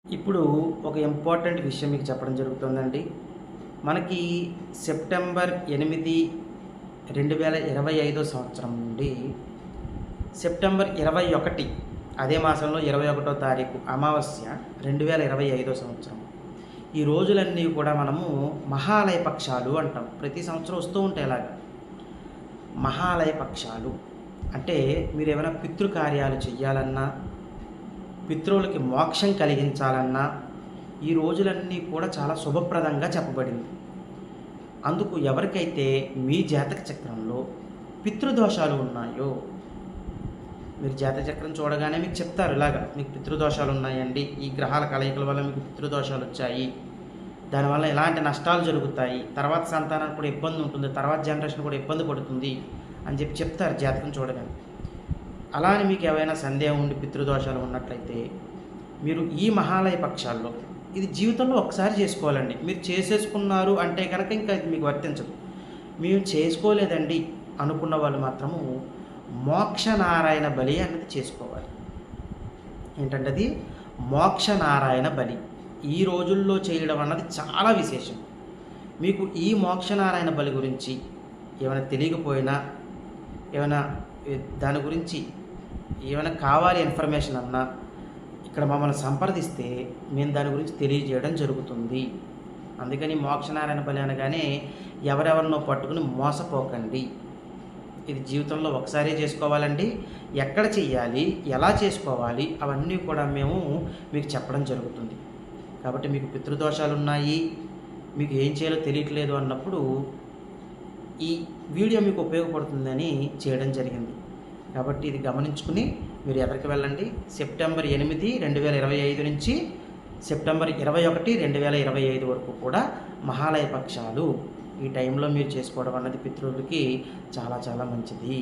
ఇప్పుడు ఒక ఇంపార్టెంట్ విషయం మీకు చెప్పడం జరుగుతుందండి. మనకి సెప్టెంబర్ 8, 2025 సంవత్సరం నుండి సెప్టెంబర్ 21 అదే మాసంలో 21వ తారీఖు అమావాస్య 2025 సంవత్సరం. ఈ రోజులన్నీ కూడా మనము మహాలయ పక్షాలు అంటాం. ప్రతి సంవత్సరం వస్తూ ఉంటాయి ఇలాగ. మహాలయ పక్షాలు అంటే మీరు ఏమైనా పితృకార్యాలు చెయ్యాలన్నా, పితృవులకి మోక్షం కలిగించాలన్నా ఈ రోజులన్నీ కూడా చాలా శుభప్రదంగా చెప్పబడింది. అందుకు ఎవరికైతే మీ జాతక చక్రంలో పితృదోషాలు ఉన్నాయో, మీరు జాతక చక్రం చూడగానే మీకు చెప్తారు ఇలాగా, మీకు పితృదోషాలు ఉన్నాయండి, ఈ గ్రహాల కలయికల వల్ల మీకు పితృదోషాలు వచ్చాయి, దానివల్ల ఎలాంటి నష్టాలు జరుగుతాయి, తర్వాత సంతానానికి కూడా ఇబ్బంది ఉంటుంది, తర్వాత జనరేషన్ కూడా ఇబ్బంది పడుతుంది అని చెప్తారు జాతకం చూడగానే. అలా అని మీకు ఏవైనా సందేహం ఉండి పితృదోషాలు ఉన్నట్లయితే మీరు ఈ మహాలయ పక్షాల్లో ఇది జీవితంలో ఒకసారి చేసుకోవాలండి. మీరు చేసేసుకున్నారు అంటే కనుక ఇంకా మీకు వర్తించదు. మేము చేసుకోలేదండి అనుకున్న వాళ్ళు మాత్రము మోక్షనారాయణ బలి అన్నది చేసుకోవాలి. ఏంటంటే అది మోక్షనారాయణ బలి ఈ రోజుల్లో చేయడం అన్నది చాలా విశేషం. మీకు ఈ మోక్షనారాయణ బలి గురించి ఏమైనా తెలియకపోయినా, ఏమైనా దాని గురించి ఏమైనా కావాలి ఇన్ఫర్మేషన్ అన్నా ఇక్కడ మమ్మల్ని సంప్రదిస్తే మేము దాని గురించి తెలియజేయడం జరుగుతుంది. అందుకని మోక్షనారాయణ బలి అనగానే ఎవరెవరినో పట్టుకుని మోసపోకండి. ఇది జీవితంలో ఒకసారి చేసుకోవాలండి. ఎక్కడ చెయ్యాలి, ఎలా చేసుకోవాలి అవన్నీ కూడా మేము మీకు చెప్పడం జరుగుతుంది. కాబట్టి మీకు పితృదోషాలు ఉన్నాయి, మీకు ఏం చేయాలో తెలియట్లేదు అన్నప్పుడు ఈ వీడియో మీకు ఉపయోగపడుతుందని చేయడం జరిగింది. కాబట్టి ఇది గమనించుకుని మీరు ఎక్కడికి వెళ్ళండి. సెప్టెంబర్ 8, 2025 నుంచి సెప్టెంబర్ 21, 2025 వరకు కూడా మహాలయ పక్షాలు. ఈ టైంలో మీరు చేసుకోవడం అన్నది పితృవులకి చాలా చాలా మంచిది.